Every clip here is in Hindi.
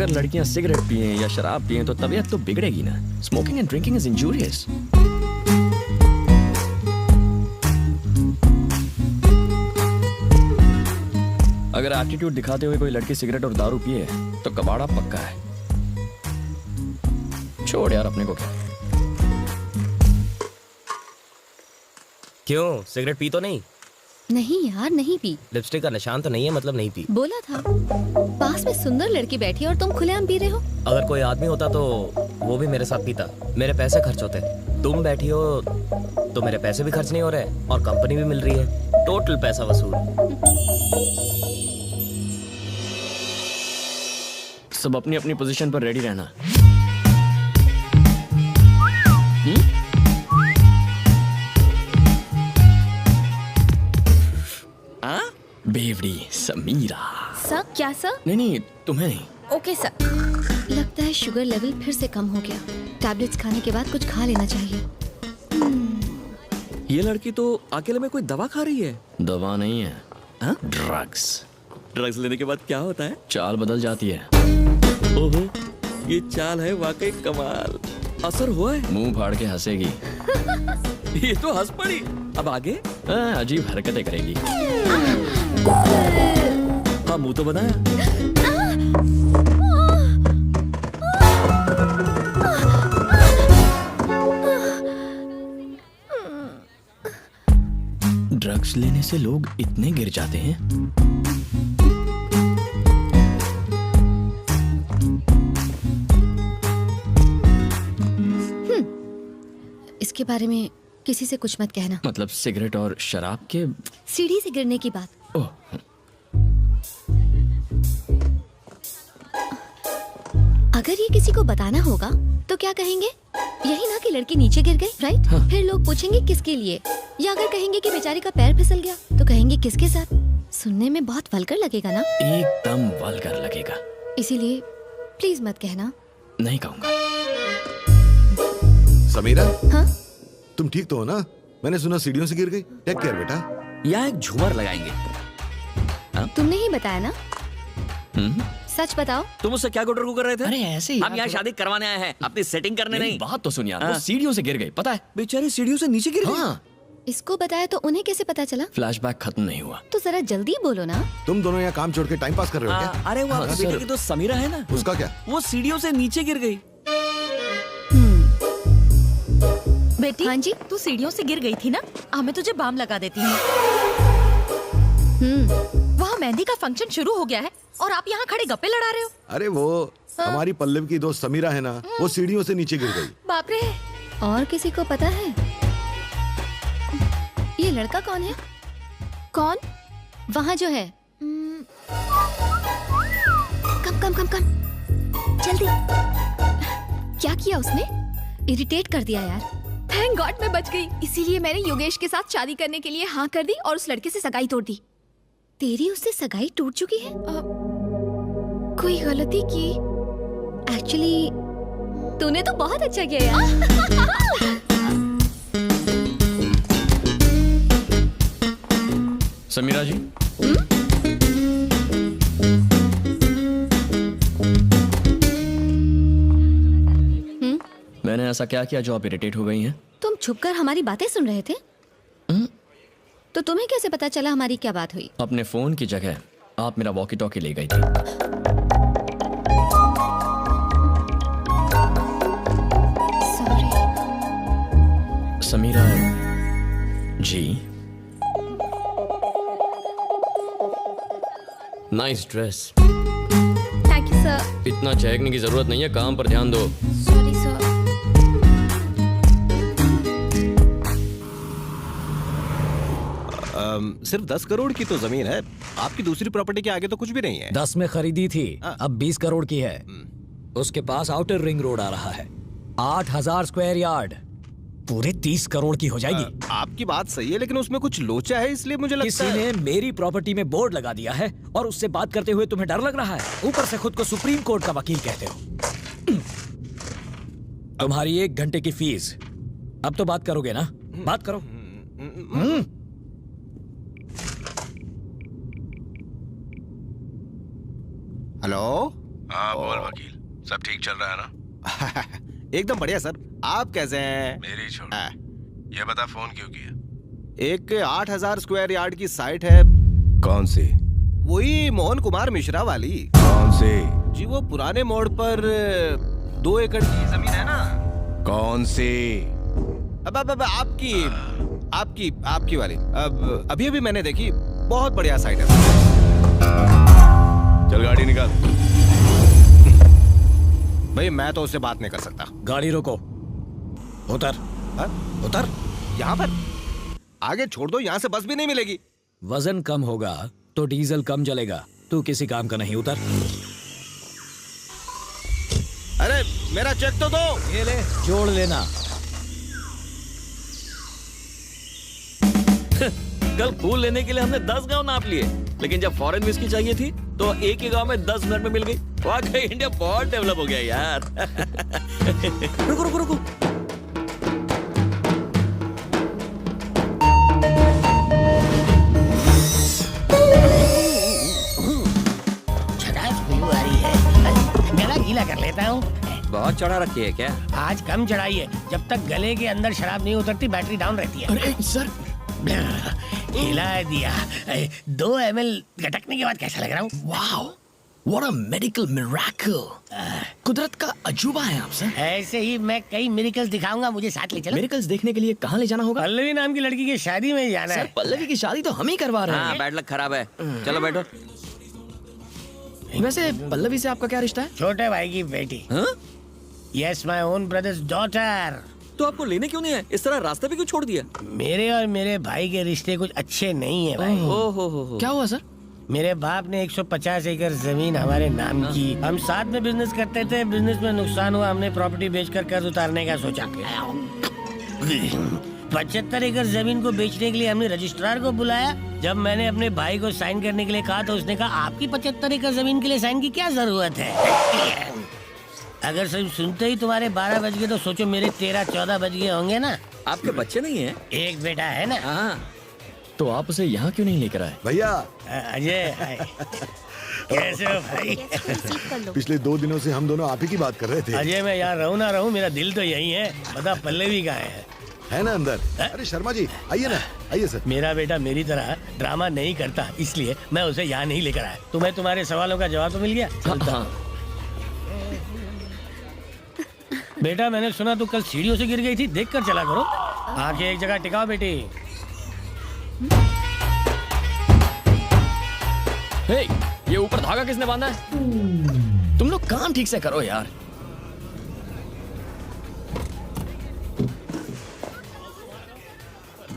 अगर लड़कियां सिगरेट पिए या शराब पिए तो तबीयत तो बिगड़ेगी ना। Smoking and drinking is injurious. अगर एटीट्यूड दिखाते हुए कोई लड़की सिगरेट और दारू पिए तो कबाड़ा पक्का है। छोड़ यार, अपने को क्या। क्यों, सिगरेट पी तो नहीं? नहीं यार, नहीं पी। लिपस्टिक का निशान तो नहीं है, मतलब नहीं पी। बोला था। पास में सुंदर लड़की बैठी है और तुम खुलेआम पी रहे हो। अगर कोई आदमी होता तो वो भी मेरे साथ पीता, मेरे पैसे खर्च होते। तुम बैठी हो तो मेरे पैसे भी खर्च नहीं हो रहे और कंपनी भी मिल रही है, टोटल पैसा वसूल। सब अपनी अपनी पोजीशन पर रेडी रहना। बेवड़ी समीरा। सर? क्या सर? नहीं, तुम्हें नहीं। Okay sir. लगता है शुगर लेवल फिर से कम हो गया। टैबलेट्स खाने के बाद कुछ खा लेना चाहिए। ये लड़की तो अकेले में कोई दवा खा रही है। दवा नहीं है, ड्रग्स। ड्रग्स लेने के बाद क्या होता है? चाल बदल जाती है। ओहो, ये चाल है वाकई कमाल। असर हुआ है? मुंह फाड़ के हंसेगी। ये तो हंस पड़ी। अब आगे? अजीब हरकतें करेगी। हाँ, मुंह तो बनाया। ड्रग्स लेने से लोग इतने गिर जाते हैं। इसके बारे में किसी से कुछ मत कहना। मतलब सिगरेट और शराब के? सीढ़ी से गिरने की बात। ओह, अगर ये किसी को बताना होगा तो क्या कहेंगे? यही ना कि लड़की नीचे गिर गई, राइट? हाँ। फिर लोग पूछेंगे किसके लिए, या अगर कहेंगे कि बेचारी का पैर फिसल गया तो कहेंगे किसके साथ। सुनने में बहुत वल्गर लगेगा ना? एकदम वल्गर लगेगा। इसीलिए प्लीज मत कहना। नहीं कहूंगा। समीरा, हाँ? तुम ठीक तो हो ना? मैंने सुना सीढ़ियों से गिर गई। टेक केयर बेटा। यहाँ एक झूमर लगाएंगे। तुमने ही बताया ना? सच बताओ। तुम उससे क्या गुटर कर रहे थे? अरे ऐसे ही हम यहाँ शादी करवाने आए हैं, अपनी सेटिंग करने नहीं। बात तो सुन यार, वो सीढ़ियों से गिर गई, पता है? बेचारी सीढ़ियों से नीचे गिर गई। हाँ। इसको बताया तो उन्हें कैसे पता चला? फ्लैशबैक खत्म नहीं हुआ। तो जरा जल्दी बोलो ना। तुम दोनों यहाँ काम छोड़ के टाइम पास कर रहे हो क्या? अरे वो आपकी बेटे की तो समीरा है ना, उसका क्या? वो सीढ़ियों से नीचे गिर गई। बेटी, हाँ जी? तू सीढ़ियों से गिर गई थी ना? मैं तुझे बाम लगा देती हूँ। वहाँ मेहंदी का फंक्शन शुरू हो गया है और आप यहाँ खड़े गप्पे लड़ा रहे हो। अरे वो हमारी पल्लव की दोस्त समीरा है ना, वो सीढ़ियों से नीचे गिर गई। बाप रे। और किसी को पता है ये लड़का कौन है? कौन? वहाँ जो है। कम कम कम कम, जल्दी। क्या किया उसने? इरिटेट कर दिया यार। थैंक गॉड मैं बच गई। इसीलिए मैंने योगेश के साथ शादी करने के लिए हाँ कर दी और उस लड़के से सगाई तोड़ दी। तेरी उससे सगाई टूट चुकी है? कोई गलती की? एक्चुअली तूने तो बहुत अच्छा किया यार। समीरा जी, मैंने ऐसा क्या किया जो आप इरिटेट हो गई हैं? तुम छुपकर हमारी बातें सुन रहे थे? तो तुम्हें कैसे पता चला हमारी क्या बात हुई? अपने फोन की जगह आप मेरा वॉकी टॉकी ले गई थी। Sorry. Samira ji, nice dress. Thank you sir. इतना चहकने की जरूरत नहीं है, काम पर ध्यान दो। Sorry sir. सिर्फ 10 करोड़ की तो जमीन है, आपकी दूसरी प्रॉपर्टी के आगे तो कुछ भी नहीं है। 10 में खरीदी थी, अब 20 करोड़ की है। उसके पास आउटर रिंग रोड आ रहा है, 8000 स्क्वायर यार्ड, पूरे 30 करोड़ की हो जाएगी। आपकी बात सही है, लेकिन उसमें कुछ लोचा है, इसलिए मुझे लगता किसी है ने मेरी प्रॉपर्टी में बोर्ड लगा दिया है और उससे बात करते हुए तुम्हें डर लग रहा है। ऊपर से खुद को सुप्रीम कोर्ट का वकील कहते हो। तुम्हारी 1 घंटे की फीस। अब तो बात करोगे ना? बात करो। हेलो। हाँ बोल वकील, सब ठीक चल रहा है ना? एकदम बढ़िया सर। आप कैसे हैं? मेरी छोड़, ये बता फोन क्यों किया? एक 8,000 स्क्वायर यार्ड की साइट है। कौन सी? वही मोहन कुमार मिश्रा वाली। कौन सी? जी वो पुराने मोड़ पर 2 एकड़ की जमीन है ना। कौन सी? अब आपकी वाली। अब अभी मैंने देखी, बहुत बढ़िया साइट है। चल गाड़ी निकाल। भाई मैं तो उससे बात नहीं कर सकता। गाड़ी रोको, उतर। हाँ? उतर। यहाँ पर आगे छोड़ दो, यहाँ से बस भी नहीं मिलेगी। वजन कम होगा तो डीजल कम जलेगा। तू किसी काम का नहीं, उतर। अरे मेरा चेक तो दो। ये ले, जोड़ लेना। कल फूल लेने के लिए हमने 10 गांव नाप लिए, लेकिन जब फॉरेन विस्की चाहिए थी तो एक ही गांव में 10 मिनट में मिल गई। वाकई इंडिया बहुत डेवलप हो गया यार। रुको रुको रुको, आ रही है। गला गीला कर लेता हूँ। बहुत चढ़ा रखी है क्या? आज कम चढ़ाई है। जब तक गले के अंदर शराब नहीं उतरती बैटरी डाउन रहती है। अरे सर, हिला दिया। 2 ml गटकने के बाद कैसा लग रहा हूँ? Wow, what a medical miracle. कुदरत का अजूबा है आप सर। ऐसे ही मैं कई मिरेकल्स दिखाऊंगा, मुझे साथ ले चलो। मेरिकल्स देखने के लिए कहाँ ले जाना होगा? पल्लवी नाम की लड़की की शादी में जाना सर है। पल्लवी की शादी तो हम ही करवा रहे हैं। हाँ बैड लक खराब है, चलो बैठो। वैसे पल्लवी से आपका क्या रिश्ता है? छोटे भाई की बेटी। हाँ? Yes, my own brothers daughter. तो आपको लेने क्यों नहीं है? इस तरह रास्ते पे क्यों छोड़ दिया? मेरे और मेरे भाई के रिश्ते कुछ अच्छे नहीं है भाई। हो। क्या हुआ सर? मेरे बाप ने 150 एकड़ जमीन हमारे नाम की। हम साथ में बिजनेस करते थे, बिजनेस में नुकसान हुआ, हमने प्रॉपर्टी बेचकर कर्ज उतारने का सोचा। 75 एकड़ जमीन को बेचने के लिए हमने रजिस्ट्रार को बुलाया। जब मैंने अपने भाई को साइन करने के लिए कहा तो उसने कहा आपकी 75 एकड़ जमीन के लिए साइन की क्या जरूरत है? अगर सिर्फ सुनते ही तुम्हारे 12 बज गए तो सोचो मेरे 13-14 बज गए होंगे ना। आपके बच्चे नहीं हैं? एक बेटा है ना। हाँ, तो आप उसे यहाँ क्यों नहीं लेकर आए? भैया अजय, कैसे हो भाई? पिछले 2 दिनों से हम दोनों आप ही की बात कर रहे थे। अजय मैं यहाँ रहूँ ना रहूँ, मेरा दिल तो यही है। बता पल्लवी कहाँ है ना अंदर? अरे शर्मा जी आइए ना, आइए सर। मेरा बेटा मेरी तरह ड्रामा नहीं करता, इसलिए मैं उसे यहाँ नहीं लेकर आया। तुम्हें तुम्हारे सवालों का जवाब तो मिल गया? हाँ। बेटा मैंने सुना तू कल सीढ़ियों से गिर गई थी, देख कर चला करो। आके एक जगह टिकाओ बेटी। हे, ये ऊपर धागा किसने बांधा है? तुम लोग काम ठीक से करो यार।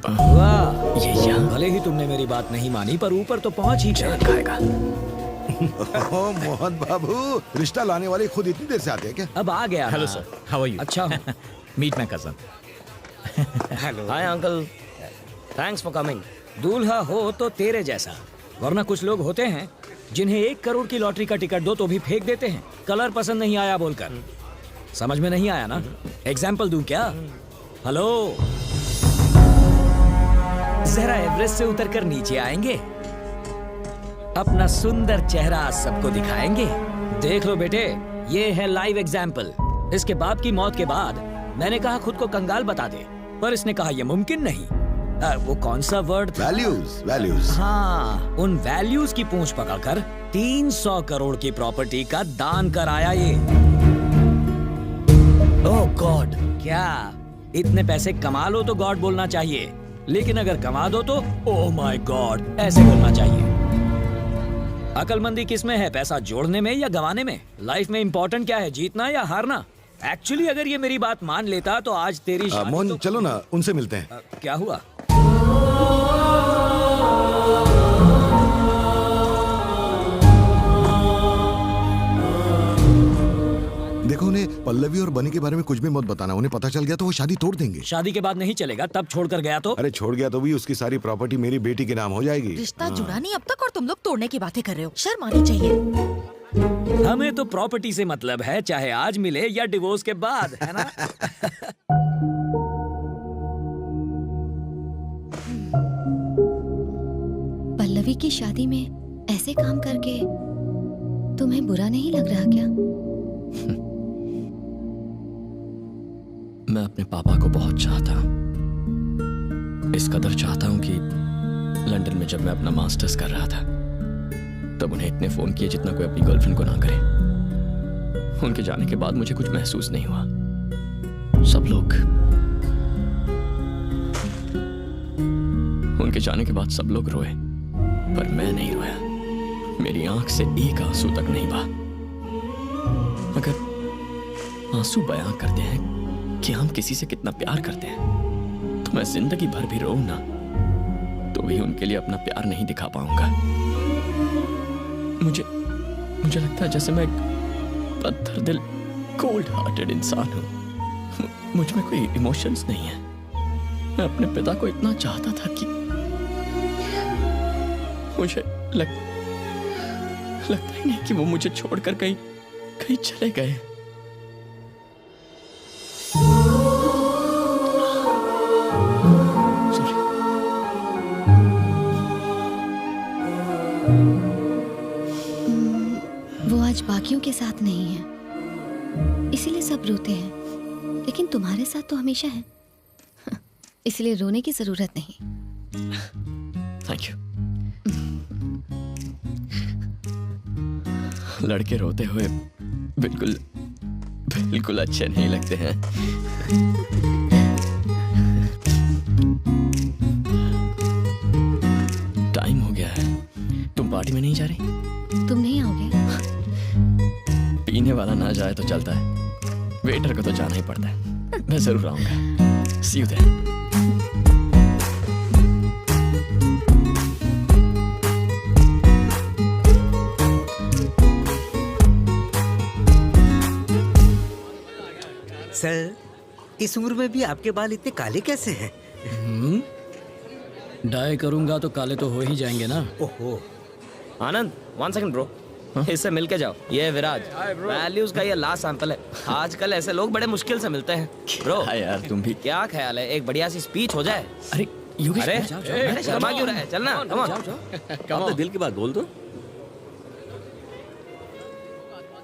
वाह, ये यहाँ भले ही तुमने मेरी बात नहीं मानी पर ऊपर तो पहुंच ही गए। खाएगा। ओ मोहन बाबू, रिश्ता लाने वाले खुद इतनी देर से आते हैं क्या? अब आ गया। Hello sir, how are you? अच्छा हूँ। Meet my cousin. Hello. Hi uncle, thanks for coming. दूल्हा हो तो तेरे जैसा, वरना कुछ लोग होते हैं जिन्हें 1 करोड़ की लॉटरी का टिकट दो तो भी फेंक देते हैं, कलर पसंद नहीं आया बोलकर। समझ में नहीं आया ना? एग्जाम्पल दूं क्या? हेलो, जरा एवरेस्ट से उतरकर नीचे आएंगे, अपना सुंदर चेहरा सबको दिखाएंगे। देख लो बेटे, ये है लाइव एग्जाम्पल। इसके बाप की मौत के बाद मैंने कहा खुद को कंगाल बता दे, पर इसने कहा यह मुमकिन नहीं। वो कौन सा वर्ड था? वैल्यूज। हाँ, उन वैल्यूज की पूंछ पकड़कर 300 करोड़ की प्रॉपर्टी का दान कराया ये। ओह गॉड, क्या इतने पैसे कमा लो तो गॉड बोलना चाहिए, लेकिन अगर कमा दो तो ओह माय गॉड ऐसे बोलना चाहिए। अकलमंदी किस में है, पैसा जोड़ने में या गंवाने में? लाइफ में इंपॉर्टेंट क्या है, जीतना या हारना? एक्चुअली अगर ये मेरी बात मान लेता तो आज तेरी शादी मोहन तो... चलो ना, उनसे मिलते हैं। क्या हुआ? देखो उन्हें पल्लवी और बनी के बारे में कुछ भी मत बताना, उन्हें पता चल गया तो वो शादी तोड़ देंगे। शादी के बाद नहीं चलेगा, तब छोड़कर गया तो? अरे छोड़ गया तो भी उसकी सारी प्रॉपर्टी मेरी बेटी के नाम हो जाएगी। रिश्ता जुड़ा नहीं अब तक और तुम लोग तोड़ने की बातें कर रहे हो, शर्म आनी चाहिए। हमें तो प्रॉपर्टी से मतलब है, चाहे आज मिले या डिवोर्स के बाद, है ना? पल्लवी की शादी में ऐसे काम करके तुम्हें बुरा नहीं लग रहा क्या? मैं अपने पापा को बहुत चाहता हूँ। इस कदर चाहता हूँ कि लंदन में जब मैं अपना मास्टर्स कर रहा था तब उन्हें इतने फोन किए जितना कोई अपनी गर्लफ्रेंड को ना करे। उनके जाने के बाद मुझे कुछ महसूस नहीं हुआ। सब लोग उनके जाने के बाद सब लोग रोए, पर मैं नहीं रोया। मेरी आंख से एक आंसू तक नहीं बहा। अगर आंसू बयां करते हैं कि हम किसी से कितना प्यार करते हैं, तो मैं जिंदगी भर भी रोऊं ना तो भी उनके लिए अपना प्यार नहीं दिखा पाऊंगा। मुझे लगता है जैसे मैं एक पत्थर दिल कोल्ड हार्टेड इंसान हूं। मुझ में कोई इमोशंस नहीं है। मैं अपने पिता को इतना चाहता था कि मुझे लगता ही नहीं कि वो मुझे छोड़कर कहीं चले गए। वो आज बाकियों के साथ नहीं है, इसीलिए सब रोते हैं, लेकिन तुम्हारे साथ तो हमेशा है, इसलिए रोने की जरूरत नहीं। Thank you. लड़के रोते हुए बिल्कुल अच्छे नहीं लगते हैं। टाइम हो गया है। तुम पार्टी में नहीं जा रही? तुम नहीं आओगे? पीने वाला ना जाए तो चलता है, वेटर को तो जाना ही पड़ता है। मैं जरूर आऊंगा। See you there. सर, इस उम्र में भी आपके बाल इतने काले कैसे हैं? डाई करूंगा तो काले तो हो ही जाएंगे ना। ओहो। आनंद, 1 सेकंड ब्रो। इससे मिल के जाओ। ये है विराज, वैल्यूज का ये लास्ट सैंपल है। आजकल ऐसे लोग बड़े मुश्किल से मिलते हैं। ब्रो यार तुम भी क्या ख्याल है, एक बढ़िया सी स्पीच हो जाए? अरे योगेश, अरे शर्मा क्यों रहा है? चलना, कम ऑन। अपने दिल की बात बोल दो।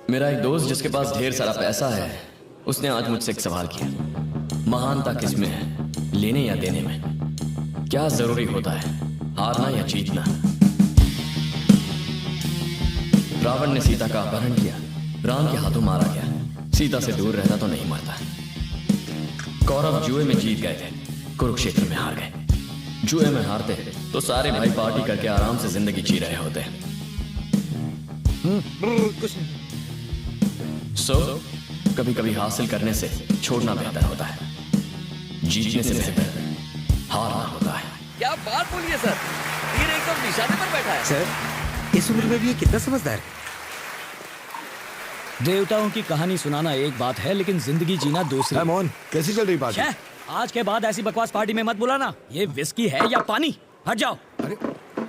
मेरा एक दोस्त जिसके पास ढेर सारा पैसा है, उसने आज मुझसे एक सवाल किया। महानता किसमें है, लेने या देने में? क्या जरूरी होता है, हारना या जीतना? रावण ने सीता का अपहरण किया, राम के हाथों मारा गया। सीता से दूर रहता तो नहीं मरता। कौरव जुए में जीत गए थे, कुरुक्षेत्र में हार गए। जुए में हारते तो सारे भाई पार्टी करके आराम से जिंदगी जी रहे होते। कभी कभी हासिल करने से छोड़ना बेहतर होता है, जीतने से बेहतर हारना होता है। क्या बात बोलिए सर, तीर एकदम निशाने पर बैठा है। सर, इस उम्र में भी ये कितना समझदार है। देवताओं की कहानी सुनाना एक बात है, लेकिन जिंदगी जीना दूसरी। मोहन, कैसी चल रही पार्टी? आज के बाद ऐसी बकवास पार्टी में मत बुलाना। ये विस्की है या पानी? हट जाओ। अरे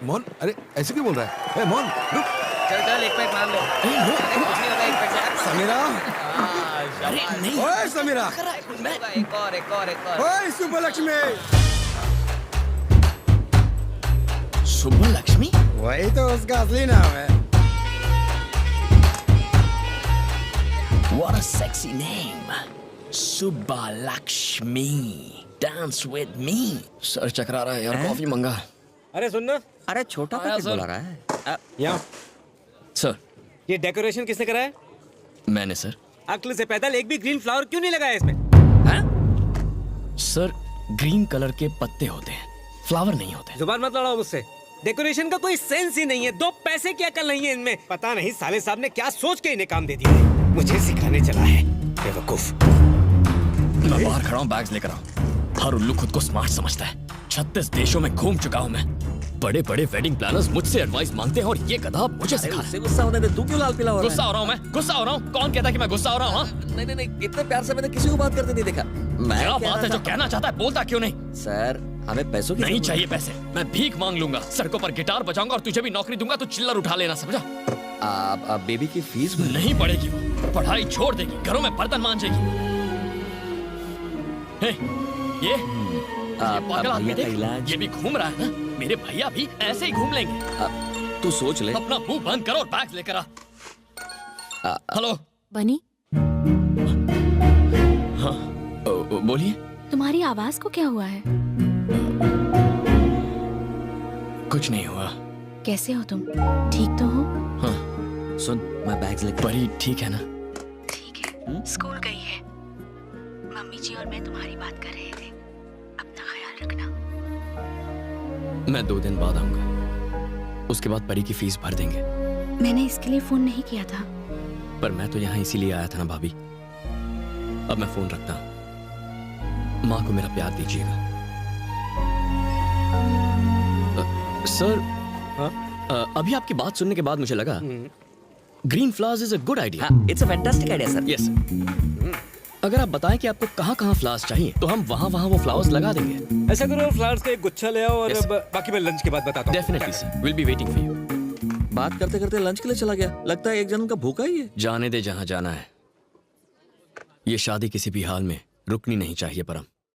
मोहन, अरे ऐसे क्यों बोल रहा है? ए, मोहन रुक। चल एक पैक मार लो। समीरा, अरे नहीं, ओए समीरा, एक और। ओए सुब्बलक्ष्मी। सुब्बलक्ष्मी? वही तो उसका असली नाम है। What a sexy name, Subbulakshmi. Dance with me. Sir चकरा रहा है यार, कॉफी मंगा। अरे सुनना, अरे छोटा पैकेट बोला रहा है। यहाँ सर, ये डेकोरेशन किसने करा है? मैंने सर। अक्ल से पैदल एक भी ग्रीन फ्लावर क्यों नहीं लगाया इसमें? सर, ग्रीन कलर के पत्ते होते हैं, फ्लावर नहीं होते। जुबान मत लड़ाओ मुझसे। डेकोरेशन का कोई सेंस ही नहीं है, 2 पैसे की अकल नहीं है इनमें। पता नहीं साले साहब ने क्या सोच के इन्हें काम दे दिया है। मुझे सिखाने चला है, बेवकूफ। मैं बाहर खड़ा हूँ, बैग्स लेकर आओ। हर उल्लू खुद को स्मार्ट समझता है। 36 देशों में घूम चुका हूँ मैं। बड़े बड़े वेडिंग प्लानर्स मुझसे एडवाइस मांगते हैं और ये गधा मुझे सिखा रहा है। गुस्सा होने दे, तू क्यों लाल पीला हो रहा है? गुस्सा हो रहा हूँ मैं, गुस्सा हो रहा हूँ। कौन कहता है कि मैं गुस्सा हो रहा हूँ? नहीं, इतने प्यार से मैंने किसी को बात करते नहीं देखा। क्या बात है, जो कहना चाहता है बोलता क्यों नहीं? सर, हमें पैसों की नहीं जरूरत चाहिए पैसे, मैं भीख मांग लूंगा, सड़कों पर गिटार बजाऊंगा और तुझे भी नौकरी दूंगा तो चिल्लर उठा लेना, समझा? आप बेबी की फीस नहीं पड़ेगी, पढ़ाई छोड़ देगी, घरों में बर्तन मांजेगी। ये पागल आदमी देख, ये भी घूम रहा है ना, मेरे भैया भी ऐसे ही घूम लेंगे। तू सोच ले। अपना मुंह बंद करो और बैग लेकर आ। हेलो। बनी, हाँ, बोलिए। तुम्हारी आवाज को क्या हुआ है? कुछ नहीं हुआ। कैसे हो तुम? ठीक तो हो? हाँ। सुन, मैं बैग्स लेकर। परी ठीक है ना? ठीक है। स्कूल गई है। मम्मी जी और मैं तुम्हारी बात कर रहे थे। अपना ख्याल रखना। मैं 2 दिन बाद आऊंगा। उसके बाद परी की फीस भर देंगे। मैंने इसके लिए फोन नहीं किया था। पर मैं तो यहाँ इसीलिए आया था ना भाभी। अब मैं फोन रखता हूँ। माँ को मेरा प्यार दीजिएगा। सर, अभी आपकी बात सुनने के बाद मुझे लगा green flowers is a good idea. It's a fantastic idea sir. Yes. अगर आप बताएं कि आपको कहाँ कहाँ फ्लावर्स चाहिए तो हम वहाँ वहाँ वो फ्लावर्स लगा देंगे। ऐसा करो, फ्लावर्स का एक गुच्छा ले आओ और Yes. बाकी मैं लंच के बाद बताता हूँ। Definitely sir, will be waiting for you. बात करते करते लंच के लिए चला गया। लगता है एक जन्म का भूखा ही है। जाने दे जहाँ जाना है। ये शादी किसी भी हाल में रुकनी नहीं चाहिए परम।